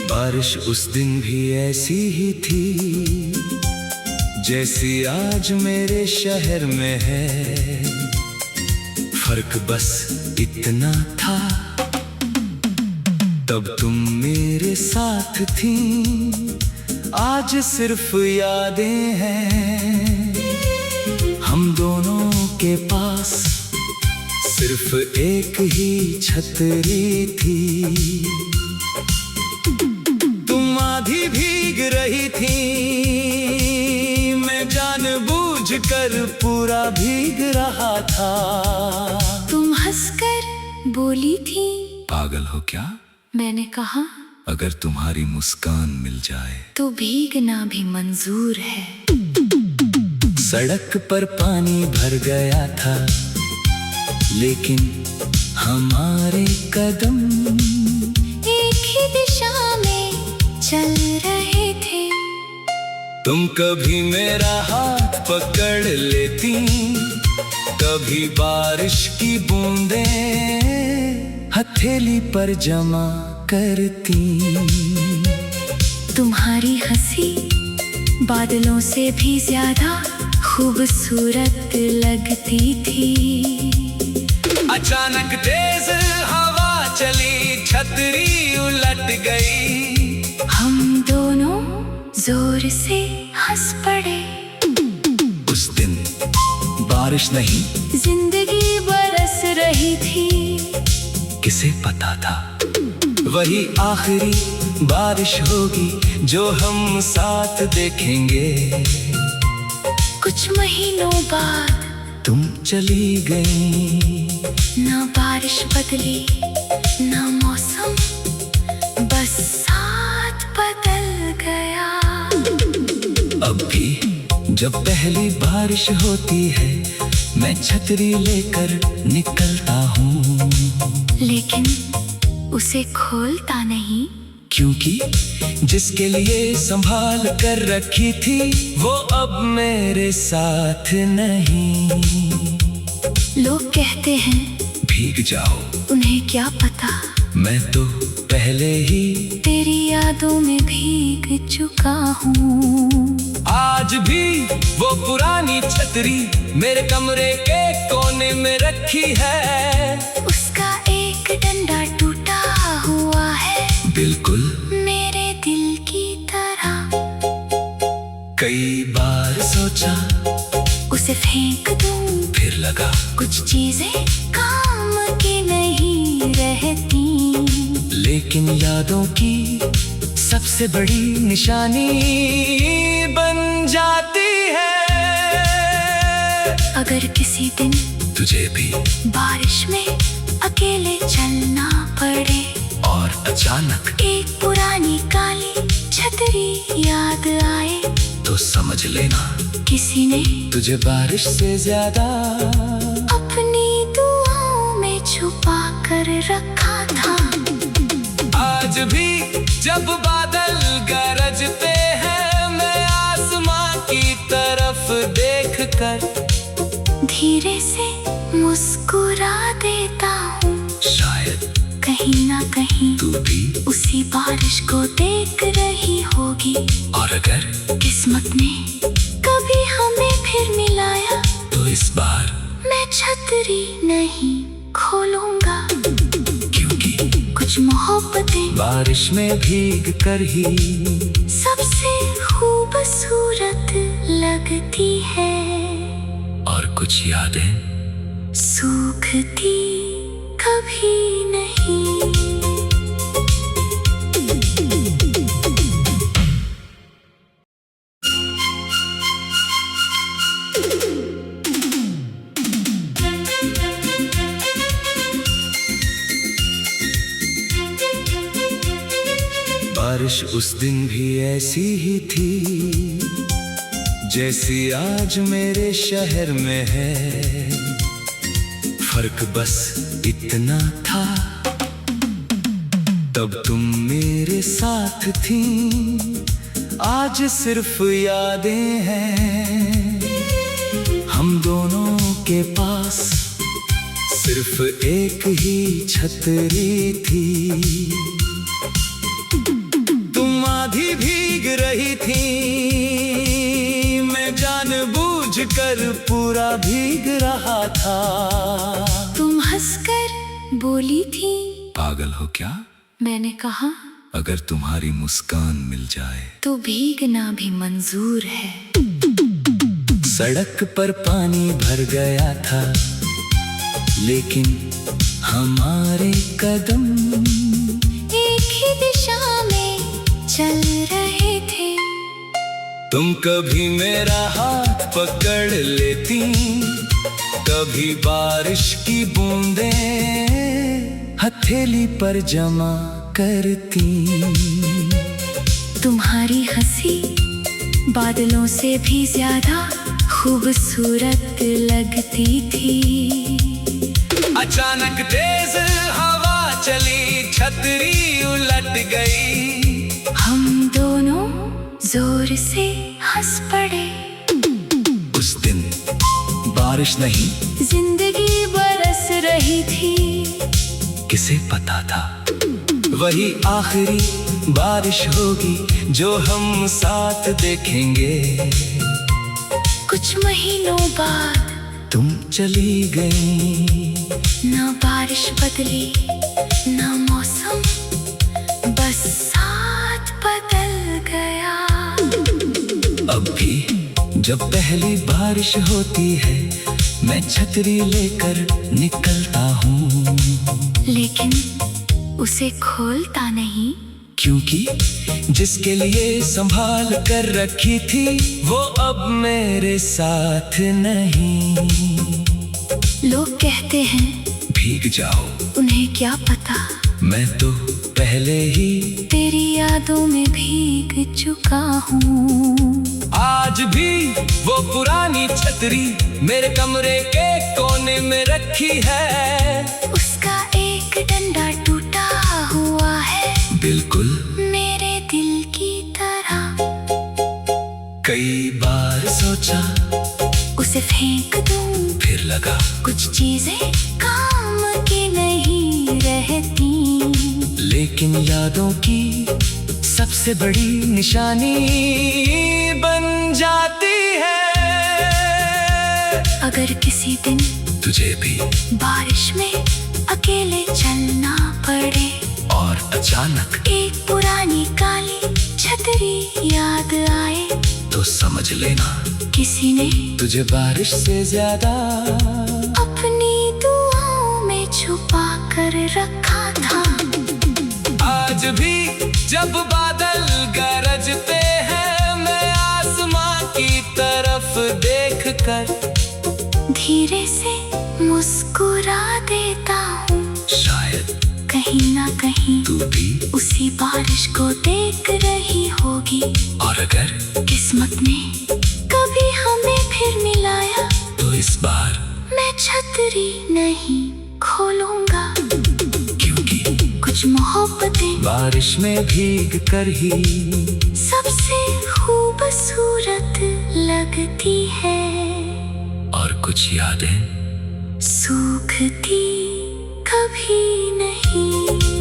बारिश उस दिन भी ऐसी ही थी जैसी आज मेरे शहर में है। फर्क बस इतना था, तब तुम मेरे साथ थी, आज सिर्फ यादें हैं। हम दोनों के पास सिर्फ एक ही छतरी थी। तुम आधी भीग रही थी, मैं जानबूझकर पूरा भीग रहा था। तुम हंसकर बोली थी, पागल हो क्या? मैंने कहा, अगर तुम्हारी मुस्कान मिल जाए तो भीगना भी मंजूर है। सड़क पर पानी भर गया था, लेकिन हमारे कदम एक ही दिशा में चल रहे थे। तुम कभी मेरा हाथ पकड़ लेती, कभी बारिश की बूंदें हथेली पर जमा करती। तुम्हारी हंसी बादलों से भी ज्यादा खूबसूरत लगती थी। अचानक तेज हवा चली, छतरी उलट गई। हम दोनों जोर से हंस पड़े। उस दिन बारिश नहीं, जिंदगी बरस रही थी। किसे पता था वही आखिरी बारिश होगी जो हम साथ देखेंगे। कुछ महीनों बाद तुम चली गई। ना बारिश बदली ना मौसम, बस साथ बदल गया। अब भी जब पहली बारिश होती है, मैं छतरी लेकर निकलता हूँ, लेकिन उसे खोलता नहीं, क्योंकि जिसके लिए संभाल कर रखी थी वो अब मेरे साथ नहीं। लोग कहते हैं भीग जाओ, उन्हें क्या पता, मैं तो पहले ही तेरी यादों में भीग चुका हूँ। आज भी वो पुरानी छतरी मेरे कमरे के कोने में रखी है। उसका एक डंडा टूटा हुआ है, बिल्कुल मेरे दिल की तरह। कई बार सोचा उसे फेंक दूं, फिर लगा कुछ चीजें काम की नहीं रहती। लेकिन यादों की सबसे बड़ी निशानी बन जाती है। अगर किसी दिन तुझे भी बारिश में अकेले चलना पड़े और अचानक एक पुरानी काली छतरी याद आए, तो समझ लेना किसी ने तुझे बारिश से ज्यादा अपनी दुआओं में छुपा कर रखा था। आज भी जब बादल गरजते हैं, मैं आसमां की तरफ देखकर धीरे से मुस्कुरा देता हूँ। शायद कहीं ना कहीं तू भी उसी बारिश को देख रही होगी। और अगर किस्मत ने कभी हमें फिर मिलाया, तो इस बार मैं छतरी नहीं खोलूंगा, क्योंकि कुछ मोहब्बतें बारिश में भीग कर ही सबसे खूबसूरत लगती है। और कुछ यादें सूखती कभी नहीं। बारिश उस दिन भी ऐसी ही थी जैसी आज मेरे शहर में है। फर्क बस इतना था, तब तुम मेरे साथ थी, आज सिर्फ यादें हैं। के पास सिर्फ एक ही छतरी थी। तुम आधी भीग रही थी, मैं जानबूझकर पूरा भीग रहा था। तुम हंसकर बोली थी, पागल हो क्या? मैंने कहा, अगर तुम्हारी मुस्कान मिल जाए तो भीगना भी मंजूर है। सड़क पर पानी भर गया था, लेकिन हमारे कदम एक ही दिशा में चल रहे थे। तुम कभी मेरा हाथ पकड़ लेती, कभी बारिश की बूंदें हथेली पर जमा करती। तुम्हारी हंसी बादलों से भी ज्यादा खूबसूरत लगती थी। अचानक तेज हवा चली, छतरी उलट गई। हम दोनों जोर से हंस पड़े। उस दिन बारिश नहीं, जिंदगी बरस रही थी। किसे पता था वही आखिरी बारिश होगी जो हम साथ देखेंगे। कुछ महीनों बाद तुम चली गई। ना बारिश बदली, ना मौसम, बस साथ बदल गया। अब भी जब पहली बारिश होती है, मैं छतरी लेकर निकलता हूँ, लेकिन उसे खोलता नहीं, क्योंकि जिसके लिए संभाल कर रखी थी वो अब मेरे साथ नहीं। लोग कहते हैं भीग जाओ, उन्हें क्या पता मैं तो पहले ही तेरी यादों में भीग चुका हूँ। आज भी वो पुरानी छतरी मेरे कमरे के कोने में रखी है। उसका एक डंडा टूटा हुआ है, बिल्कुल मेरे दिल की तरह। कई बार सोचा उसे फेंक दूं, फिर लगा कुछ चीजें काम की नहीं रहती। लेकिन यादों की सबसे बड़ी निशानी बन जाती है। अगर किसी दिन तुझे भी बारिश में अकेले चलना पड़े और अचानक एक पुरानी काली छतरी याद आए, तो समझ लेना किसी ने तुझे बारिश से ज्यादा अपनी दुआओं में छुपा कर रखा था। आज भी जब बादल गरजते हैं, मैं आसमां की तरफ देखकर धीरे से मुस्कुरा देता हूँ। शायद कहीं ना कहीं तू भी उसी बारिश को देख रही होगी। और अगर किस्मत ने कभी हमें फिर मिलाया, तो इस बार मैं छतरी नहीं खोलूंगा, क्योंकि कुछ मोहब्बतें बारिश में भीग कर ही सबसे खूबसूरत लगती है। और कुछ यादें सूखती कभी नहीं।